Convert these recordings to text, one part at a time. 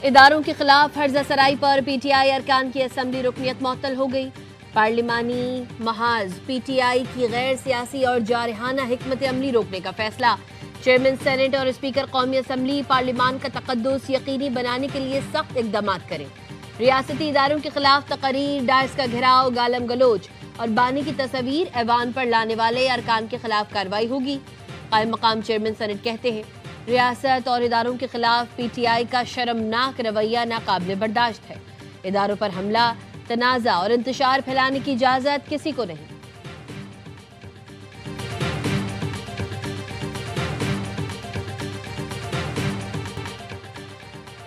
اداروں کے خلاف حرزہ سرائی پر پی ٹی آئی ارکان کی اسمبلی رکنیت معطل ہو گئی۔ پارلیمانی محاذ پی ٹی آئی کی غیر سیاسی اور جارحانہ حکمت عملی روکنے کا فیصلہ۔ چیئرمین سینیٹ اور اسپیکر قومی اسمبلی پارلیمان کا تقدس یقینی بنانے کے لیے سخت اقدامات کریں۔ ریاستی اداروں کے خلاف تقاریر، ڈائس کا گھیراؤ، گالم گلوچ اور بانی کی تصاویر ایوان پر لانے والے ارکان کے خلاف کارروائی ہوگی۔ قائم مقام چیئرمین سینیٹ کہتے ہیں ریاست اور اداروں کے خلاف پی ٹی آئی کا شرمناک رویہ ناقابل برداشت ہے۔ اداروں پر حملہ، تنازع اور انتشار پھیلانے کی اجازت کسی کو نہیں۔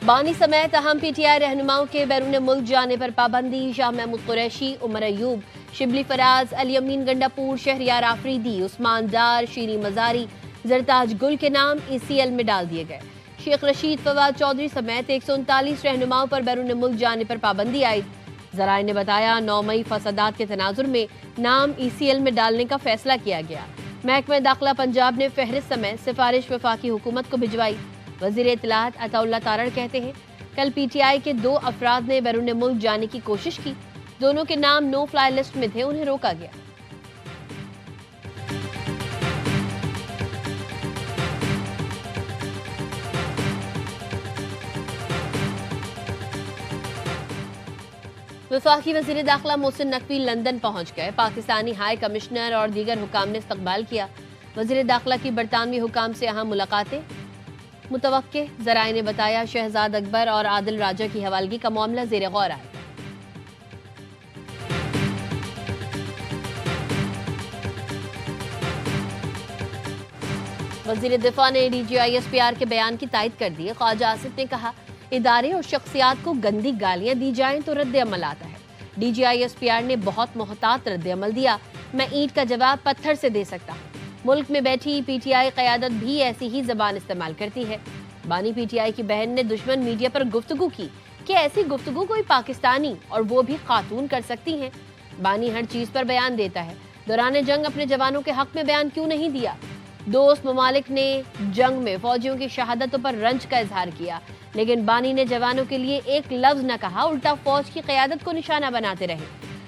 بانی سمیت اہم پی ٹی آئی رہنماؤں کے بیرون ملک جانے پر پابندی۔ شاہ محمود قریشی، عمر ایوب، شبلی فراز، علی امین گنڈاپور، شہریار آفریدی، عثمان ڈار، شیریں مزاری، زرتاج گل کے نام ای سی ایل میں ڈال دیے گئے۔ شیخ رشید فواد چودھری سمیت 139 رہنماؤں پر بیرون ملک جانے پر پابندی عائد۔ ذرائع نے بتایا 9 مئی فسادات کے تناظر میں نام ای سی ایل میں ڈالنے کا فیصلہ کیا گیا۔ محکمہ داخلہ پنجاب نے فہرست سمیت سفارش وفاقی حکومت کو بھجوائی۔ وزیر اطلاعات عطا اللہ تارڑ کہتے ہیں کل پی ٹی آئی کے 2 افراد نے بیرون ملک جانے کی کوشش کی۔ دونوں کے نام نو فلائی لسٹ میں تھے، انہیں روکا گیا۔ وفاقی وزیر داخلہ محسن نقوی لندن پہنچ گئے۔ پاکستانی ہائی کمشنر اور دیگر حکام نے استقبال کیا۔ وزیر داخلہ کی برطانوی حکام سے اہم ملاقاتیں متوقع۔ ذرائع نے بتایا شہزاد اکبر اور عادل راجہ کی حوالگی کا معاملہ زیر غور آئے گا۔ وزیر دفاع نے D G I S P R کے بیان کی تائید کر دی۔ خواجہ آصف نے کہا ادارے اور شخصیات کو گندی گالیاں دی جائیں تو رد عمل آتا ہے۔ D G I S P R نے بہت محتاط رد عمل دیا، میں اینٹ کا جواب پتھر سے دے سکتا ہوں۔ ملک میں بیٹھی پی ٹی آئی قیادت بھی ایسی ہی زبان استعمال کرتی ہے۔ بانی پی ٹی آئی کی بہن نے دشمن میڈیا پر گفتگو کی کہ ایسی گفتگو کوئی پاکستانی اور وہ بھی خاتون کر سکتی ہیں۔ بانی ہر چیز پر بیان دیتا ہے، دوران جنگ اپنے جوانوں کے حق میں بیان کیوں نہیں دیا؟ دوست ممالک نے جنگ میں فوجیوں کی شہادتوں پر رنج کا اظہار کیا، لیکن بانی نے جوانوں کے لیے ایک لفظ نہ کہا، الٹا فوج کی قیادت کو نشانہ بناتے رہے۔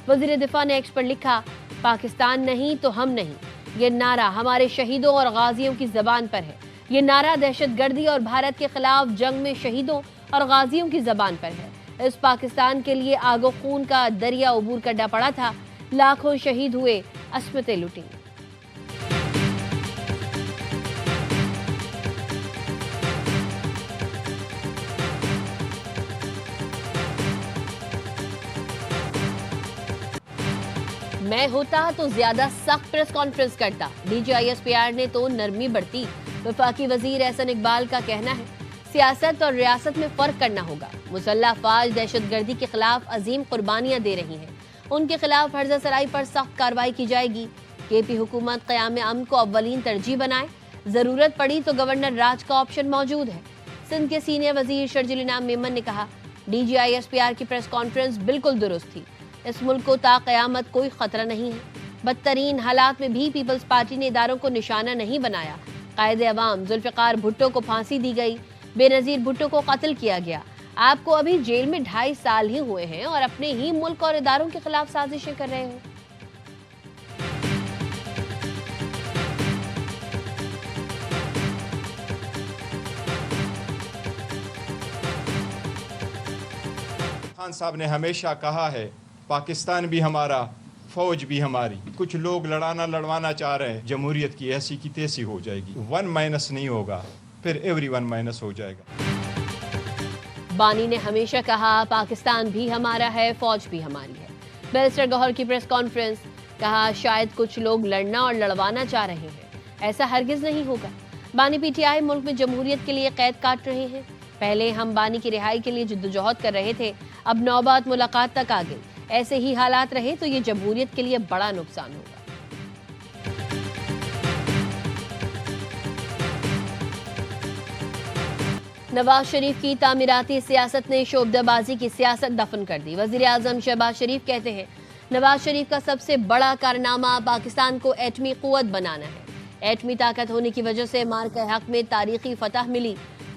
وزیر دفاع نے ایکس پر لکھا پاکستان نہیں تو ہم نہیں، یہ نعرہ ہمارے شہیدوں اور غازیوں کی زبان پر ہے۔ یہ نعرہ دہشت گردی اور بھارت کے خلاف جنگ میں شہیدوں اور غازیوں کی زبان پر ہے۔ اس پاکستان کے لیے آگ و خون کا دریا عبور کرنا پڑا تھا، لاکھوں شہید ہوئے، عصمتیں لٹیں۔ میں ہوتا تو زیادہ سخت پریس کانفرنس کرتا، D G I S P R نے تو نرمی برتی۔ وفاقی وزیر احسن اقبال کا کہنا ہے سیاست اور ریاست میں فرق کرنا ہوگا۔ مسلح افواج دہشت گردی کے خلاف عظیم قربانیاں دے رہی ہیں، ان کے خلاف حرزہ سرائی پر سخت کارروائی کی جائے گی۔ کے پی حکومت قیام امن کو اولین ترجیح بنائے، ضرورت پڑی تو گورنر راج کا آپشن موجود ہے۔ سندھ کے سینئر وزیر شرجیل انعام میمن نے کہا D G I S P R کی پریس کانفرنس بالکل درست تھی، اس ملک کو تا قیامت کوئی خطرہ نہیں ہے۔ بدترین حالات میں بھی پیپلز پارٹی نے اداروں کو نشانہ نہیں بنایا۔ قائد عوام ذوالفقار بھٹو کو پھانسی دی گئی، بے نظیر بھٹو کو قتل کیا گیا۔ آپ کو ابھی جیل میں 2.5 سال ہی ہوئے ہیں اور اپنے ہی ملک اور اداروں کے خلاف سازشیں کر رہے ہو۔ خان صاحب نے ہمیشہ کہا ہے پاکستان بھی ہمارا، فوج بھی ہماری۔ کچھ لوگ لڑوانا چاہ رہے ہیں، جمہوریت کی ایسی کی تیسی ہو جائے گی، 1- نہیں ہوگا، پھر ایوری 1- ہو جائے گا۔ بانی نے ہمیشہ کہا پاکستان بھی ہمارا ہے، فوج بھی ہماری ہے۔ بیرسٹر گوہر کی پریس کانفرنس، کہا شاید کچھ لوگ لڑنا اور لڑوانا چاہ رہے ہیں، ایسا ہرگز نہیں ہوگا۔ بانی پی ٹی آئی ملک میں جمہوریت کے لیے قید کاٹ رہے ہیں۔ پہلے ہم بانی کی رہائی کے لیے جدوجہد کر رہے تھے، اب نوبت ملاقات تک آ گئی۔ ایسے ہی حالات رہے تو یہ جمہوریت کے لیے بڑا نقصان ہوگا۔ نواز شریف کی تعمیراتی سیاست نے شعبدہ بازی کی سیاست دفن کر دی۔ وزیر اعظم شہباز شریف کہتے ہیں نواز شریف کا سب سے بڑا کارنامہ پاکستان کو ایٹمی قوت بنانا ہے۔ ایٹمی طاقت ہونے کی وجہ سے مارکہ حق میں تاریخی فتح ملی۔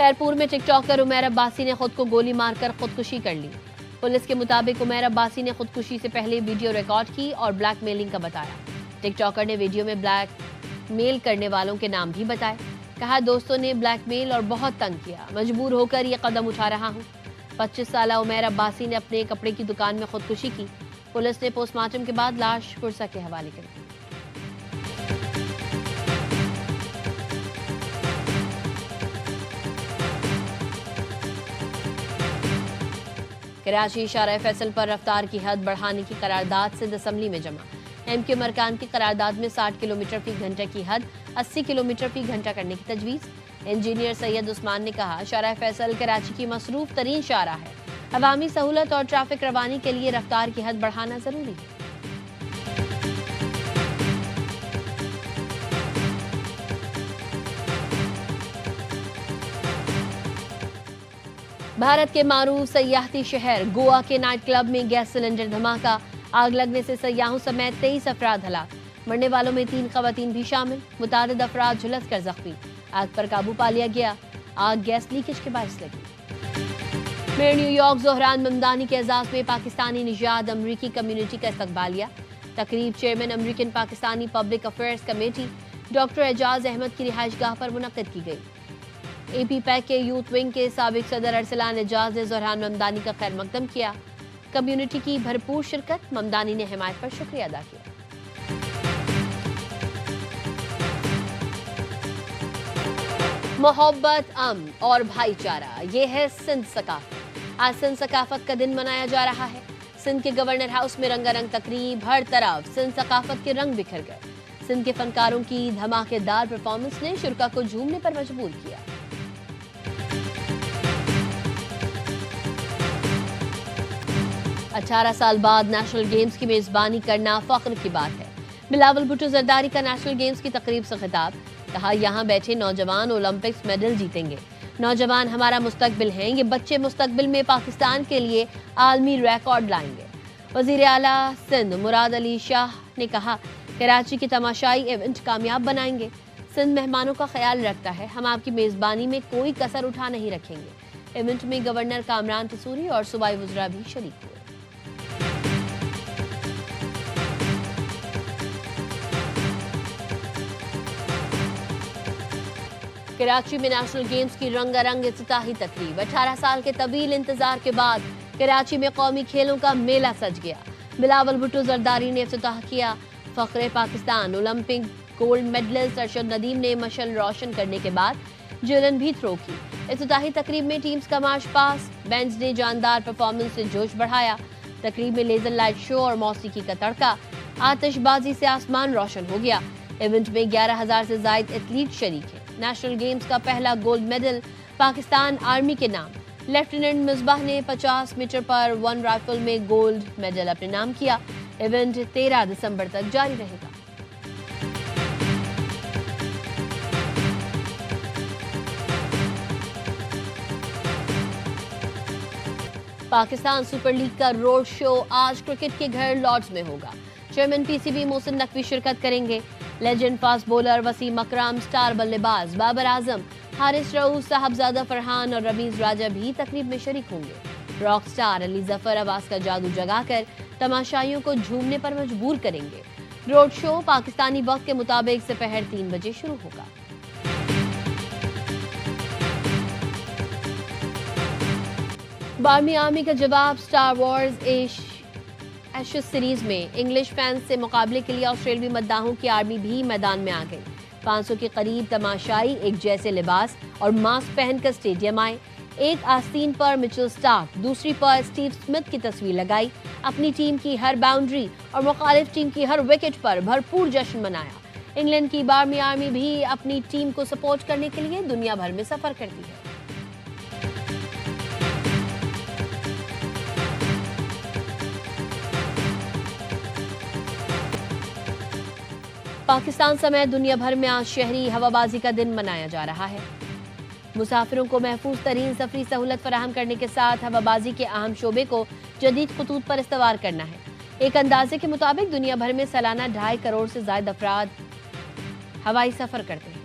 خیرپور میں ٹک ٹاکر عمیر عباسی نے خود کو گولی مار کر خودکشی کر لی۔ پولیس کے مطابق عمیر عباسی نے خودکشی سے پہلے ویڈیو ریکارڈ کی اور بلیک میلنگ کا بتایا۔ ٹک ٹاکر نے ویڈیو میں بلیک میل کرنے والوں کے نام بھی بتائے۔ کہا دوستوں نے بلیک میل اور بہت تنگ کیا، مجبور ہو کر یہ قدم اٹھا رہا ہوں۔ 25 سالہ عمیر عباسی نے اپنے کپڑے کی دکان میں خودکشی کی۔ پولیس نے پوسٹ مارٹم کے بعد لاش پرسا کے حوالے کر دی۔ کراچی شارع فیصل پر رفتار کی حد بڑھانے کی قرارداد سندھ اسمبلی میں جمع۔ ایم کیو ارکان کی قرارداد میں 60 کلومیٹر فی گھنٹہ کی حد 80 کلومیٹر فی گھنٹہ کرنے کی تجویز۔ انجینئر سید عثمان نے کہا شارع فیصل کراچی کی مصروف ترین شارع ہے، عوامی سہولت اور ٹریفک روانی کے لیے رفتار کی حد بڑھانا ضروری ہے۔ بھارت کے معروف سیاحتی شہر گوا کے نائٹ کلب میں گیس سلنڈر دھماکہ، آگ لگنے سے سیاحوں سمیت 23 افراد ہلاک، مرنے والوں میں 3 خواتین بھی شامل، متعدد افراد جھلس کر زخمی، آگ پر قابو پا لیا گیا، آگ گیس لیکیج کے باعث لگی۔ Mayor new York Dhahran Mamdani کے اعزاز میں پاکستانی نژاد امریکی کمیونٹی کا استقبالیہ، تقریب chairman American Pakistani public affairs committee doctor Ijaz Ahmed کی رہائش گاہ پر منعقد کی گئی۔ اے پی پیک کے یوتھ ونگ کے سابق صدر ارسلان اعجاز نے زہران ممدانی کا خیر مقدم کیا۔ کمیونٹی کی بھرپور شرکت، ممدانی نے حمایت پر شکریہ ادا کیا۔ محبت، امن اور بھائی چارہ، یہ ہے سندھ ثقافت۔ آج سندھ ثقافت کا دن منایا جا رہا ہے۔ سندھ کے گورنر ہاؤس میں رنگا رنگ تقریب، ہر طرف سندھ ثقافت کے رنگ بکھر گئے۔ سندھ کے فنکاروں کی دھماکے دار پرفارمنس نے شرکا کو جھومنے پر مجبور کیا۔ 18 سال بعد نیشنل گیمز کی میزبانی کرنا فخر کی بات ہے۔ بلاول بھٹو زرداری کا نیشنل گیمز کی تقریب سے خطاب، کہا یہاں بیٹھے نوجوان اولمپکس میڈل جیتیں گے۔ نوجوان ہمارا مستقبل ہیں، یہ بچے مستقبل میں پاکستان کے لیے عالمی ریکارڈ لائیں گے۔ وزیر اعلیٰ سندھ مراد علی شاہ نے کہا کراچی کے تماشائی ایونٹ کامیاب بنائیں گے۔ سندھ مہمانوں کا خیال رکھتا ہے، ہم آپ کی میزبانی میں کوئی کسر اٹھا نہیں رکھیں گے۔ ایونٹ میں گورنر کامران ٹسوری اور صوبائی وزراء بھی شریک ہوئے۔ کراچی میں نیشنل گیمز کی رنگا رنگ افتتاحی تقریب، 18 سال کے طویل انتظار کے بعد کراچی میں قومی کھیلوں کا میلہ سج گیا۔ بلاول بھٹو زرداری نے افتتاح کیا۔ فخر Pakistan Olympic gold medalist Arshad Nadeem نے مشعل روشن کرنے کے بعد جیولن بھی تھرو کی۔ افتتاحی تقریب میں ٹیمز کا مارچ پاس، بینڈز نے جاندار پرفارمنس سے جوش بڑھایا۔ تقریب میں لیزر لائٹ شو اور موسیقی کا تڑکا، آتش بازی سے آسمان روشن ہو گیا۔ ایونٹ میں 11,000 سے زائد ایتھلیٹ شریک ہیں۔ نیشنل گیمز کا پہلا گولڈ میڈل پاکستان آرمی کے نام، لیفٹیننٹ مصباح نے 50 میٹر پر 1 رائفل میں گولڈ میڈل اپنے نام کیا۔ ایونٹ 13 دسمبر تک جاری رہے گا۔ پاکستان سپر لیگ کا روڈ شو آج کرکٹ کے گھر لارڈز میں ہوگا۔ Chairman P C B Mohsin Naqvi شرکت کریں گے۔ لیجنڈ فاسٹ بولر وسیم اکرم، سٹار بلے باز بابر اعظم، حارث رؤوف، صاحبزادہ فرحان اور رمیز راجہ بھی تقریب میں شریک ہوں گے۔ راک سٹار علی ظفر آواز کا جادو جگا کر تماشائیوں کو جھومنے پر مجبور کریں گے۔ روڈ شو پاکستانی وقت کے مطابق سپہر 3 بجے شروع ہوگا۔ بارمی آرمی کا جواب، سٹار وارز ایشز سیریز میں انگلش فینس سے مقابلے کے لیے آسٹریلوی مداحوں کی آرمی بھی میدان میں آ گئی۔ 500 کے قریب تماشائی ایک جیسے لباس اور ماسک پہن کر اسٹیڈیم آئے۔ ایک آستین پر مچل سٹارک، دوسری پر سٹیو سمتھ کی تصویر لگائی، اپنی ٹیم کی ہر باؤنڈری اور مخالف ٹیم کی ہر وکٹ پر بھرپور جشن منایا۔ انگلینڈ کی بارمی آرمی بھی اپنی ٹیم کو سپورٹ کرنے کے لیے دنیا بھر میں سفر کرتی ہے۔ پاکستان سمیت دنیا بھر میں آج شہری ہوا بازی کا دن منایا جا رہا ہے۔ مسافروں کو محفوظ ترین سفری سہولت فراہم کرنے کے ساتھ ہوا بازی کے اہم شعبے کو جدید خطوط پر استوار کرنا ہے۔ ایک اندازے کے مطابق دنیا بھر میں سالانہ 2.5 کروڑ سے زائد افراد ہوائی سفر کرتے ہیں۔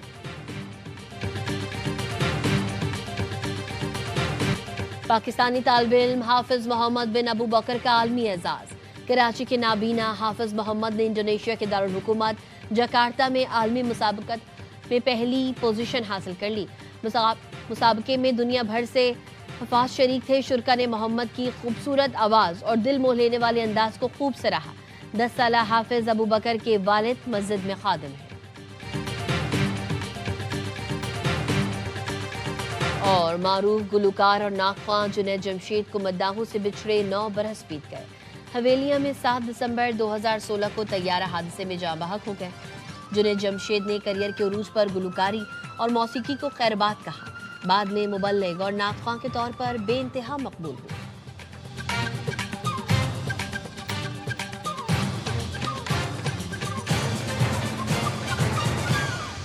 پاکستانی طالب علم حافظ محمد بن ابو بکر کا عالمی اعزاز۔ کراچی کے نابینا حافظ محمد نے انڈونیشیا کے دارالحکومت جکارتا میں عالمی مسابقت میں پہلی پوزیشن حاصل کر لی۔ مسابقے میں دنیا بھر سے حفاظ شریک تھے۔ شرکا نے محمد کی خوبصورت آواز اور دل موہ لینے والے انداز کو خوب سراہا۔ 10 سالہ حافظ ابو بکر کے والد مسجد میں خادم ہیں۔ اور معروف گلوکار اور ناخواں جنید جمشید کو مداحوں سے بچھڑے 9 برس بیت گئے۔ حویلیہ میں 7 دسمبر 2016 کو طیارہ حادثے میں جاں بحق ہو گئے۔ جنید جمشید نے کیریئر کے عروج پر گلوکاری اور موسیقی کو خیر بات کہا۔ بعد میں مبلغ اور ناخواں کے طور پر بے انتہا مقبول ہوئے۔